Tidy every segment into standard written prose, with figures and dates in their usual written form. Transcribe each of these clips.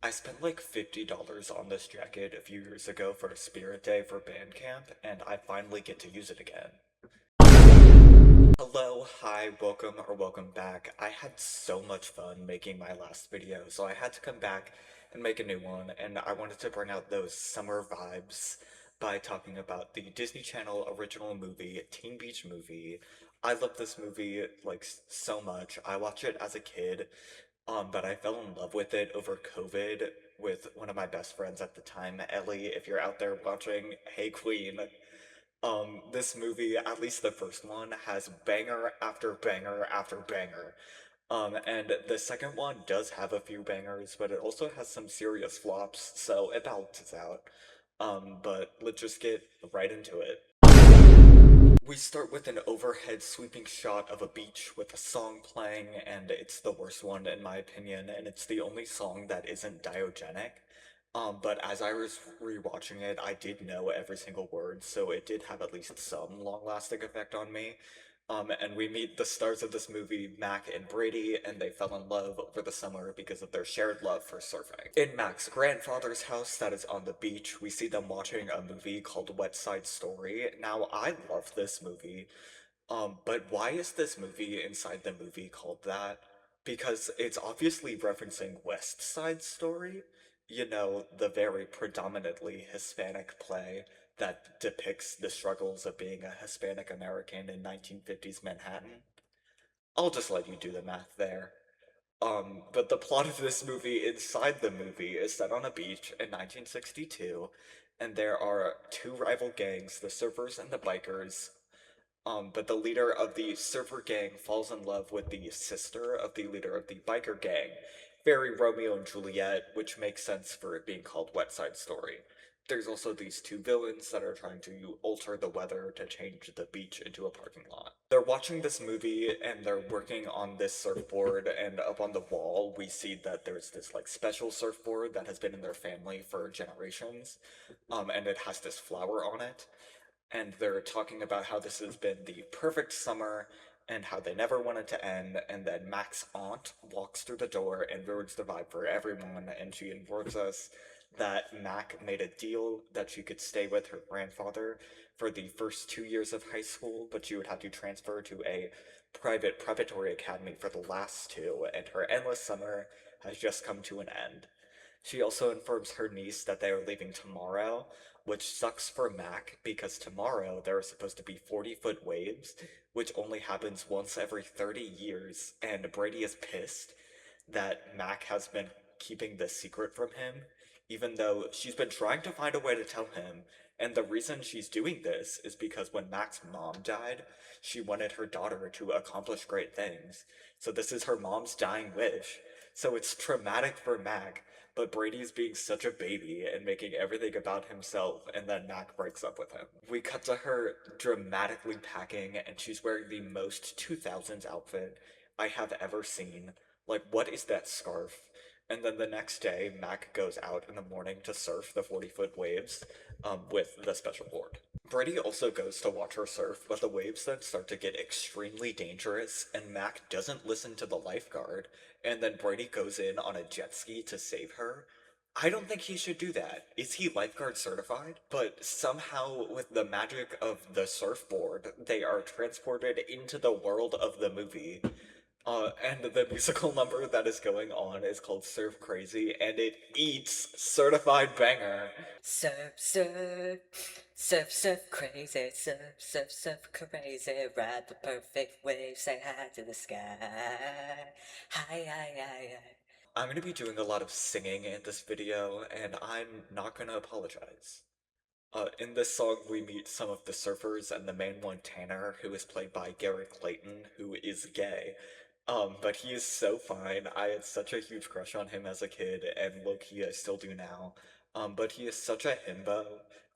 I spent like $50 on this jacket a few years ago for a Spirit Day for Bandcamp, and I finally get to use it again. Hello, hi, welcome or welcome back. I had so much fun making my last video, so I had to come back and make a new one, and I wanted to bring out those summer vibes by talking about the Disney Channel original movie, Teen Beach Movie. I love this movie like so much. I watched it as a kid, but I fell in love with it over COVID with one of my best friends at the time, Ellie. If you're out there watching, hey Queen. This movie, at least the first one, has banger after banger after banger. And the second one does have a few bangers, but it also has some serious flops, so it balances out. But let's just get right into it. We start with an overhead sweeping shot of a beach with a song playing, and it's the worst one in my opinion, and it's the only song that isn't diogenic. But as I was rewatching it, I did know every single word, so it did have at least some long-lasting effect on me. And we meet the stars of this movie, Mac and Brady, and they fell in love over the summer because of their shared love for surfing. In Mac's grandfather's house that is on the beach, we see them watching a movie called Wet Side Story. Now, I love this movie, but why is this movie inside the movie called that? Because it's obviously referencing West Side Story, you know, the very predominantly Hispanic play that depicts the struggles of being a Hispanic American in 1950s Manhattan. I'll just let you do the math there. But the plot of this movie inside the movie is set on a beach in 1962, and there are two rival gangs, the surfers and the bikers. But the leader of the surfer gang falls in love with the sister of the leader of the biker gang. Very Romeo and Juliet, which makes sense for it being called Wet Side Story. There's also these two villains that are trying to alter the weather to change the beach into a parking lot. They're watching this movie and they're working on this surfboard, and up on the wall we see that there's this like special surfboard that has been in their family for generations, and it has this flower on it, and they're talking about how this has been the perfect summer and how they never want it to end, and then Mac's aunt walks through the door and ruins the vibe for everyone, and she informs us that Mac made a deal that she could stay with her grandfather for the first 2 years of high school, but she would have to transfer to a private preparatory academy for the last two, and her endless summer has just come to an end. She also informs her niece that they are leaving tomorrow, which sucks for Mac because tomorrow there are supposed to be 40-foot waves, which only happens once every 30 years, and Brady is pissed that Mac has been keeping this secret from him, even though she's been trying to find a way to tell him, and the reason she's doing this is because when Mac's mom died, she wanted her daughter to accomplish great things. So this is her mom's dying wish. So it's traumatic for Mac, but Brady's being such a baby and making everything about himself, and then Mac breaks up with him. We cut to her dramatically packing, and she's wearing the most 2000s outfit I have ever seen. Like, what is that scarf? And then the next day, Mac goes out in the morning to surf the 40-foot waves with the special board. Brady also goes to watch her surf, but the waves then start to get extremely dangerous, and Mac doesn't listen to the lifeguard, and then Brady goes in on a jet ski to save her. I don't think he should do that. Is he lifeguard certified? But somehow, with the magic of the surfboard, they are transported into the world of the movie. And the musical number that is going on is called Surf Crazy, and it eats certified banger. Surf, surf, surf, surf crazy, surf, surf, surf crazy, ride the perfect wave, say hi to the sky. Hi, hi, hi, hi. I'm gonna be doing a lot of singing in this video, and I'm not gonna apologize. In this song, we meet some of the surfers, and the main one, Tanner, who is played by Garrett Clayton, who is gay. But he is so fine. I had such a huge crush on him as a kid, and low-key I still do now. But he is such a himbo.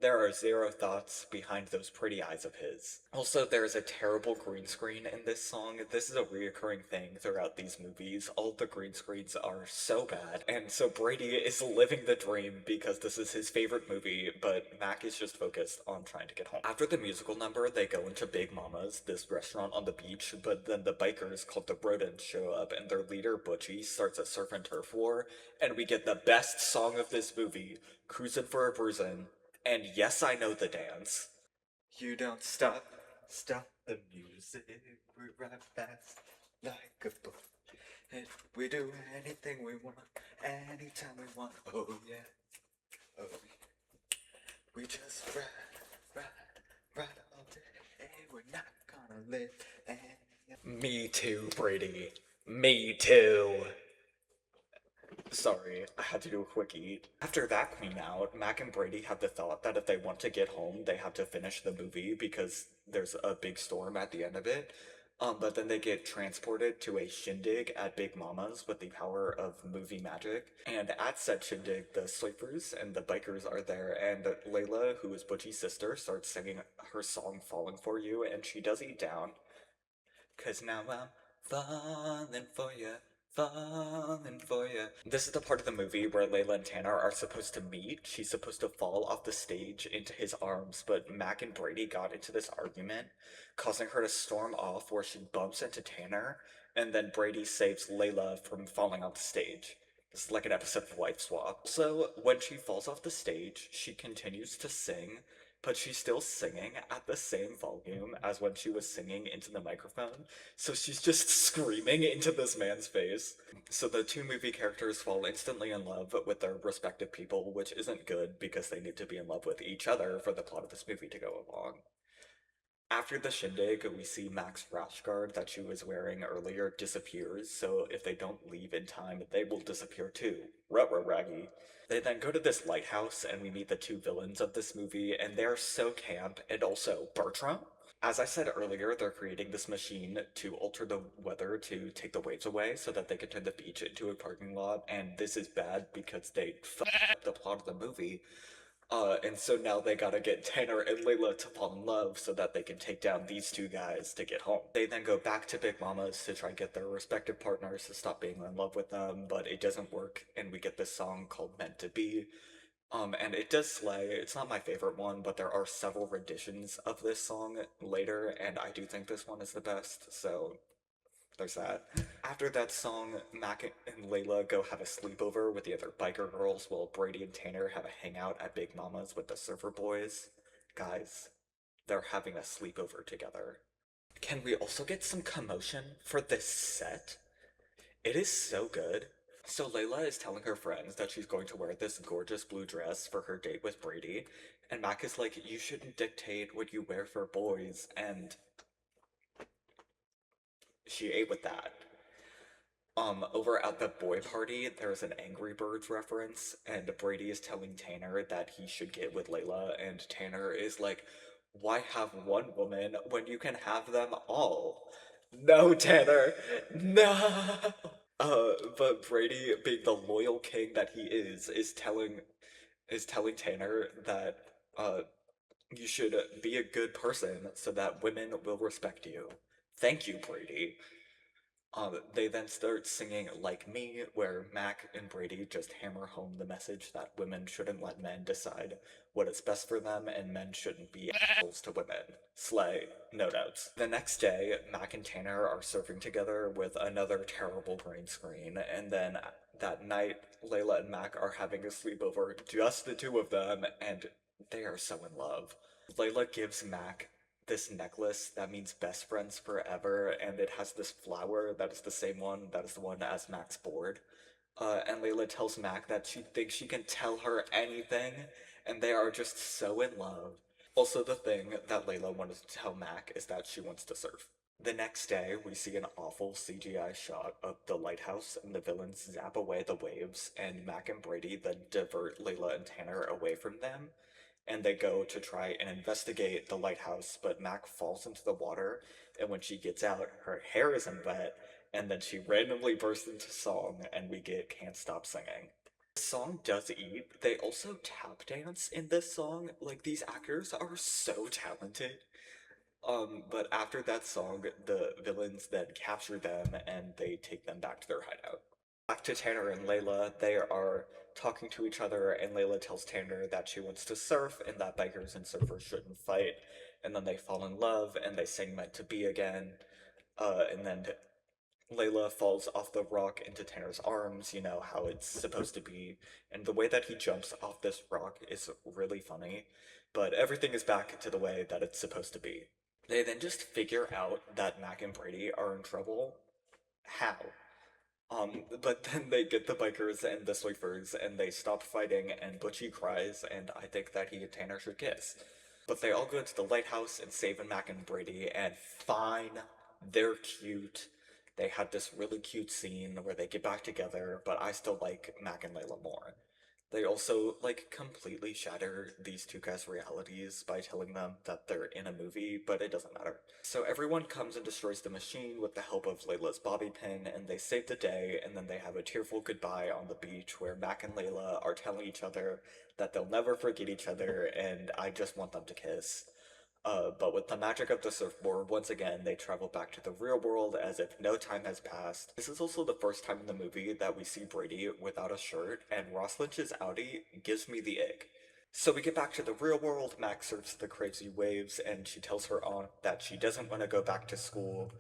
There are zero thoughts behind those pretty eyes of his. Also, there is a terrible green screen in this song. This is a reoccurring thing throughout these movies. All the green screens are so bad. And so Brady is living the dream because this is his favorite movie, but Mac is just focused on trying to get home. After the musical number, they go into Big Mama's, this restaurant on the beach, but then the bikers called the Rodents show up and their leader, Butchie, starts a surf and turf war, and we get the best song of this movie, Cruisin' for a Bruisin', and yes, I know the dance. You don't stop the music, we ride fast like a boat. And we do anything we want, anytime we want, oh yeah, oh yeah. We just ride all day, we're not gonna live. Me too, Brady, me too. Sorry, I had to do a quick eat. After that queen out, Mac and Brady have the thought that if they want to get home, they have to finish the movie because there's a big storm at the end of it. But then they get transported to a shindig at Big Mama's with the power of movie magic. And at said shindig, the sleepers and the bikers are there, and Layla, who is Butchie's sister, starts singing her song Falling For You, and she does eat down. 'Cause now I'm falling for you, falling for you. This is the part of the movie where Layla and Tanner are supposed to meet. She's supposed to fall off the stage into his arms, but Mac and Brady got into this argument, causing her to storm off where she bumps into Tanner, and then Brady saves Layla from falling off the stage. This is like an episode of Wife Swap. So, when she falls off the stage, she continues to sing, but she's still singing at the same volume as when she was singing into the microphone, so she's just screaming into this man's face. So the two movie characters fall instantly in love with their respective people, which isn't good because they need to be in love with each other for the plot of this movie to go along. After the shindig, we see Mac's rash guard that she was wearing earlier disappears, so if they don't leave in time, they will disappear too. Ruh-roh raggy. They then go to this lighthouse and we meet the two villains of this movie, and they're so camp, and also Bertram. As I said earlier, they're creating this machine to alter the weather to take the waves away so that they can turn the beach into a parking lot, and this is bad because they up the plot of the movie. And so now they gotta get Tanner and Layla to fall in love so that they can take down these two guys to get home. They then go back to Big Mama's to try and get their respective partners to stop being in love with them, but it doesn't work, and we get this song called Meant to Be. And it does slay. It's not my favorite one, but there are several renditions of this song later, and I do think this one is the best, so there's that. After that song, Mac and Layla go have a sleepover with the other biker girls while Brady and Tanner have a hangout at Big Mama's with the surfer boys. Guys, they're having a sleepover together. Can we also get some commotion for this set? It is so good. So Layla is telling her friends that she's going to wear this gorgeous blue dress for her date with Brady, and Mac is like, you shouldn't dictate what you wear for boys, and she ate with that. Over at the boy party, there's an Angry Birds reference, and Brady is telling Tanner that he should get with Layla, and Tanner is like, why have one woman when you can have them all? No, Tanner, no! But Brady, being the loyal king that he is telling Tanner that, uh, you should be a good person so that women will respect you. Thank you, Brady. They then start singing Like Me, where Mac and Brady just hammer home the message that women shouldn't let men decide what is best for them and men shouldn't be assholes to women. Slay, no doubts. The next day, Mac and Tanner are surfing together with another terrible green screen, and then that night, Layla and Mac are having a sleepover, just the two of them, and they are so in love. Layla gives Mac this necklace that means best friends forever, and it has this flower that is the same one that is the one as Mac's board. And Layla tells Mac that she thinks she can tell her anything, and they are just so in love. Also, the thing that Layla wanted to tell Mac is that she wants to surf. The next day, we see an awful CGI shot of the lighthouse, and the villains zap away the waves, and Mac and Brady then divert Layla and Tanner away from them, and they go to try and investigate the lighthouse, but Mac falls into the water, and when she gets out, her hair isn't wet, and then she randomly bursts into song, and we get Can't Stop Singing. The song does eat. They also tap dance in this song. Like, these actors are so talented. But after that song, the villains then capture them and they take them back to their hideout. Back to Tanner and Layla, they are talking to each other, and Layla tells Tanner that she wants to surf and that bikers and surfers shouldn't fight. And then they fall in love and they sing Meant to Be again. And then Layla falls off the rock into Tanner's arms, you know, how it's supposed to be. And the way that he jumps off this rock is really funny. But everything is back to the way that it's supposed to be. They then just figure out that Mac and Brady are in trouble. How? But then they get the bikers and the Swifers, and they stop fighting, and Butchie cries, and I think that he and Tanner should kiss. But they all go to the lighthouse and save Mac and Brady, and fine, they're cute. They had this really cute scene where they get back together, but I still like Mac and Layla more. They also, like, completely shatter these two guys' realities by telling them that they're in a movie, but it doesn't matter. So everyone comes and destroys the machine with the help of Layla's bobby pin, and they save the day, and then they have a tearful goodbye on the beach where Mac and Layla are telling each other that they'll never forget each other, and I just want them to kiss. But with the magic of the surfboard, once again, they travel back to the real world as if no time has passed. This is also the first time in the movie that we see Brady without a shirt, and Ross Lynch's Audi gives me the ick. So we get back to the real world, Max surfs the crazy waves, and she tells her aunt that she doesn't want to go back to school,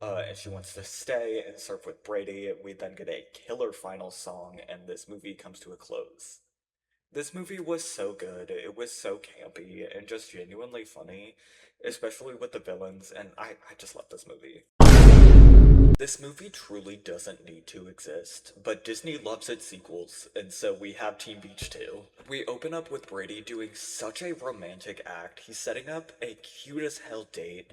and she wants to stay and surf with Brady. We then get a killer final song, and this movie comes to a close. This movie was so good. It was so campy and just genuinely funny, especially with the villains, and I just love this movie. This movie truly doesn't need to exist, but Disney loves its sequels, and so we have Teen Beach 2. We open up with Brady doing such a romantic act. He's setting up a cute as hell date,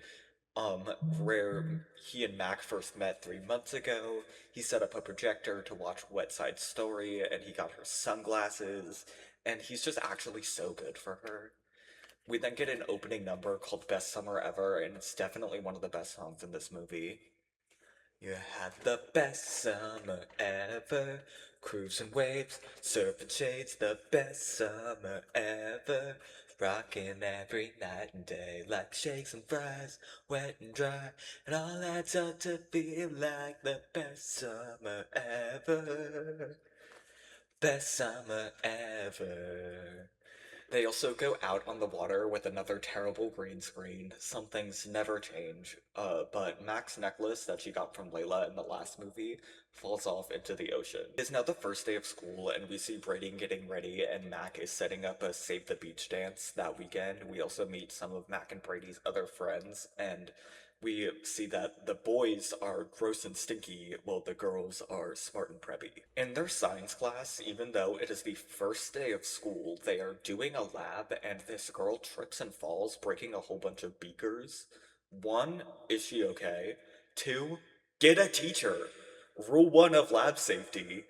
where he and Mac first met 3 months ago. He set up a projector to watch Wet Side Story, and he got her sunglasses, and he's just actually so good for her. We then get an opening number called Best Summer Ever, and it's definitely one of the best songs in this movie. You had the best summer ever. Cruising waves, surfing shades, the best summer ever. Rocking every night and day like shakes and fries, wet and dry. It all adds up to feel like the best summer ever. Best summer ever. They also go out on the water with another terrible green screen. Some things never change. But Mac's necklace that she got from Layla in the last movie falls off into the ocean. It's now the first day of school, and we see Brady getting ready, and Mac is setting up a Save the Beach dance that weekend. We also meet some of Mac and Brady's other friends, and we see that the boys are gross and stinky, while the girls are smart and preppy. In their science class, even though it is the first day of school, they are doing a lab, and this girl trips and falls, breaking a whole bunch of beakers. One, is she okay? Two, get a teacher. Rule one of lab safety.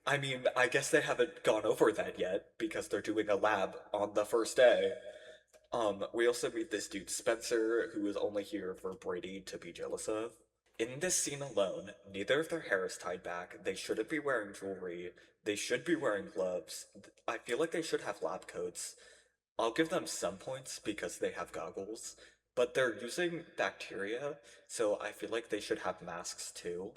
I mean, I guess they haven't gone over that yet, because they're doing a lab on the first day. We also meet this dude Spencer, who is only here for Brady to be jealous of. In this scene alone, neither of their hair is tied back, they shouldn't be wearing jewelry, they should be wearing gloves. I feel like they should have lab coats. I'll give them some points because they have goggles, but they're using bacteria, so I feel like they should have masks too.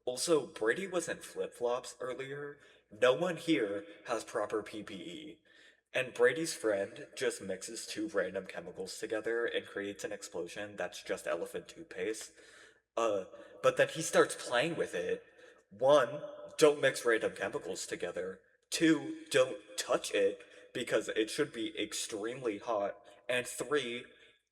Also, Brady was in flip-flops earlier. No one here has proper PPE. And Brady's friend just mixes two random chemicals together and creates an explosion that's just elephant toothpaste. Uh, but then he starts playing with it. One, don't mix random chemicals together. Two, don't touch it because it should be extremely hot. And three,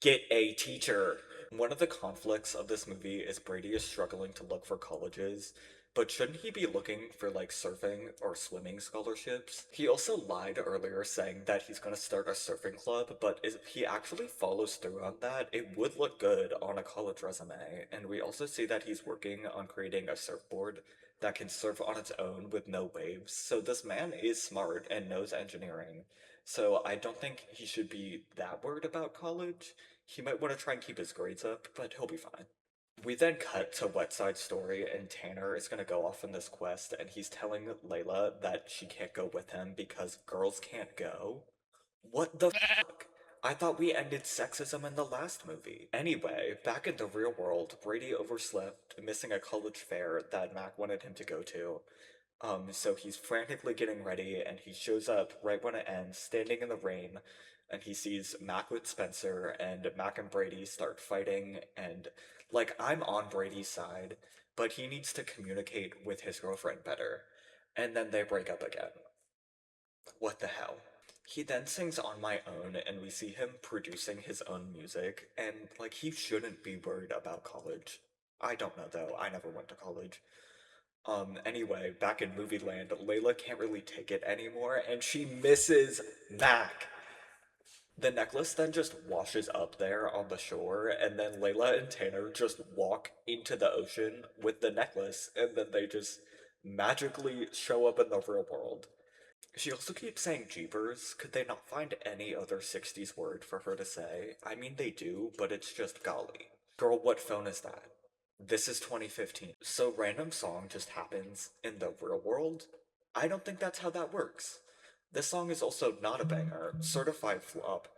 get a teacher. One of the conflicts of this movie is Brady is struggling to look for colleges, but shouldn't he be looking for like surfing or swimming scholarships? He also lied earlier saying that he's gonna start a surfing club, but if he actually follows through on that, it would look good on a college resume. And we also see that he's working on creating a surfboard that can surf on its own with no waves. So this man is smart and knows engineering. So I don't think he should be that worried about college. He might want to try and keep his grades up, but he'll be fine. We then cut to Wet Side Story, and Tanner is gonna go off on this quest, and he's telling Layla that she can't go with him because girls can't go. What the fuck? I thought we ended sexism in the last movie. Anyway, back in the real world, Brady overslept, missing a college fair that Mac wanted him to go to. So he's frantically getting ready, and he shows up right when it ends, standing in the rain, and he sees Mac with Spencer, and Mac and Brady start fighting, and, like, I'm on Brady's side, but he needs to communicate with his girlfriend better. And then they break up again. What the hell? He then sings On My Own, and we see him producing his own music, and, like, he shouldn't be worried about college. I don't know, though. I never went to college. Anyway, back in Movie Land, Layla can't really take it anymore, and she misses Mac. The necklace then just washes up there on the shore, and then Layla and Tanner just walk into the ocean with the necklace, and then they just magically show up in the real world. She also keeps saying Jeepers. Could they not find any other 60s word for her to say? I mean, they do, but it's just golly. Girl, what phone is that? This is 2015. So random song just happens in the real world? I don't think that's how that works. This song is also not a banger, certified flop.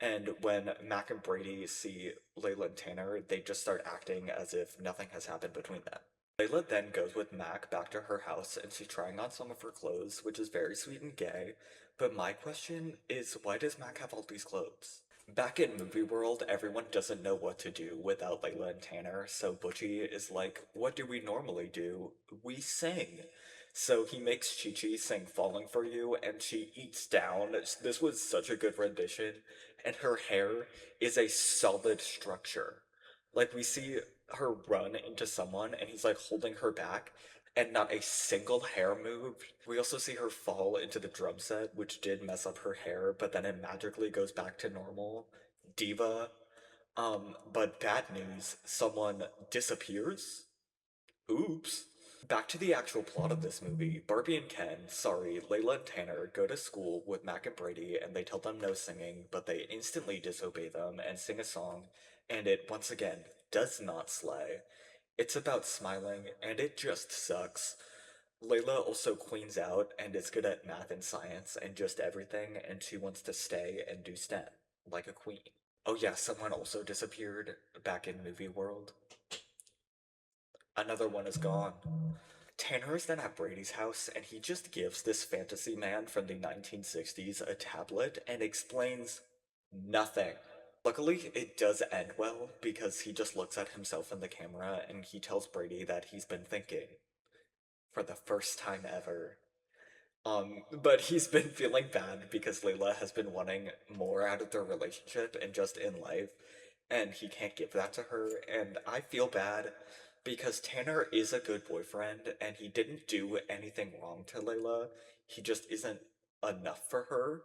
And when Mac and Brady see Layla and Tanner, they just start acting as if nothing has happened between them. Layla then goes with Mac back to her house and she's trying on some of her clothes, which is very sweet and gay. But my question is, why does Mac have all these clothes? Back in Movie World, everyone doesn't know what to do without Layla and Tanner, so Butchie is like, what do we normally do? We sing. So he makes Chi Chi sing Falling for You, and she eats down. This was such a good rendition, and her hair is a solid structure. Like, we see her run into someone, and he's like holding her back, and not a single hair moved. We also see her fall into the drum set, which did mess up her hair, but then it magically goes back to normal. Diva. But bad news, someone disappears? Oops. Back to the actual plot of this movie. Barbie and Ken, sorry, Layla and Tanner go to school with Mac and Brady and they tell them no singing, but they instantly disobey them and sing a song, and it, once again, does not slay. It's about smiling, and it just sucks. Layla also queens out and is good at math and science and just everything, and she wants to stay and do STEM, like a queen. Oh yeah, someone also disappeared back in Movie World. Another one is gone. Tanner is then at Brady's house, and he just gives this fantasy man from the 1960s a tablet and explains nothing. Luckily, it does end well because he just looks at himself in the camera and he tells Brady that he's been thinking for the first time ever. But he's been feeling bad because Layla has been wanting more out of their relationship and just in life, and he can't give that to her, and I feel bad because Tanner is a good boyfriend and he didn't do anything wrong to Layla. He just isn't enough for her.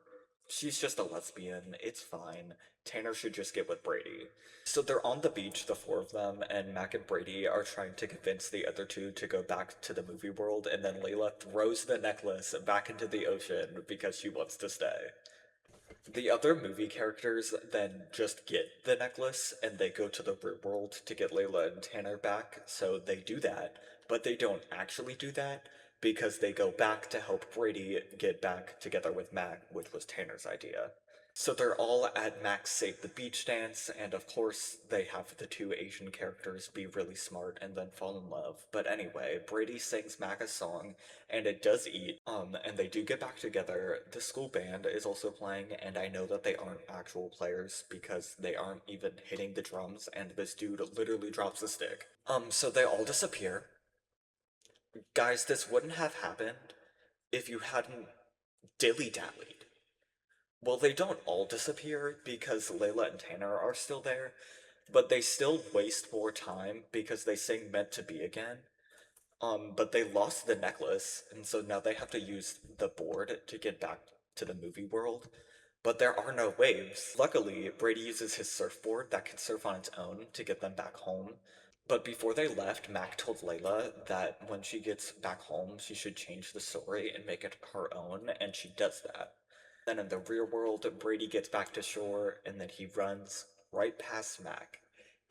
She's just a lesbian, it's fine. Tanner should just get with Brady. So they're on the beach, the four of them, and Mac and Brady are trying to convince the other two to go back to the movie world, and then Layla throws the necklace back into the ocean because she wants to stay. The other movie characters then just get the necklace and they go to the real world to get Layla and Tanner back, so they do that, but they don't actually do that because they go back to help Brady get back together with Mac, which was Tanner's idea. So they're all at Mac's Save the Beach dance, and of course, they have the two Asian characters be really smart and then fall in love. But anyway, Brady sings Mac a song, and it does eat, and they do get back together. The school band is also playing, and I know that they aren't actual players because they aren't even hitting the drums, and this dude literally drops the stick. So they all disappear. Guys, this wouldn't have happened if you hadn't dilly-dallied. Well, they don't all disappear because Layla and Tanner are still there, but they still waste more time because they sing Meant to Be again. But they lost the necklace, and so now they have to use the board to get back to the movie world. But there are no waves. Luckily, Brady uses his surfboard that can surf on its own to get them back home. But before they left, Mac told Layla that when she gets back home, she should change the story and make it her own, and she does that. Then in the real world, Brady gets back to shore, and then he runs right past Mac.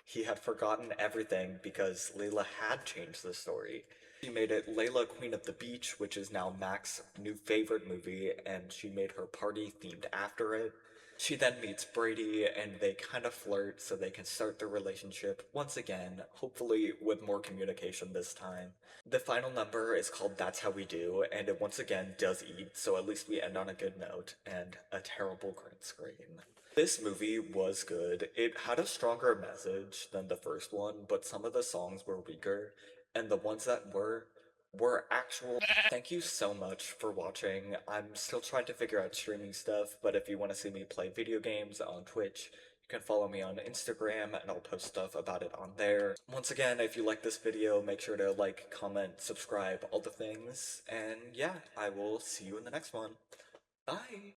He had forgotten everything because Layla had changed the story. She made it Layla Queen of the Beach, which is now Mac's new favorite movie, and she made her party themed after it. She then meets Brady, and they kind of flirt so they can start their relationship once again, hopefully with more communication this time. The final number is called That's How We Do, and it once again does eat, so at least we end on a good note, and a terrible green screen. This movie was good. It had a stronger message than the first one, but some of the songs were weaker, and the ones that were actual. Thank you so much for watching. I'm still trying to figure out streaming stuff, but if you want to see me play video games on Twitch, you can follow me on Instagram and I'll post stuff about it on there. Once again, if you like this video, make sure to like, comment, subscribe, all the things. And yeah, I will see you in the next one. Bye!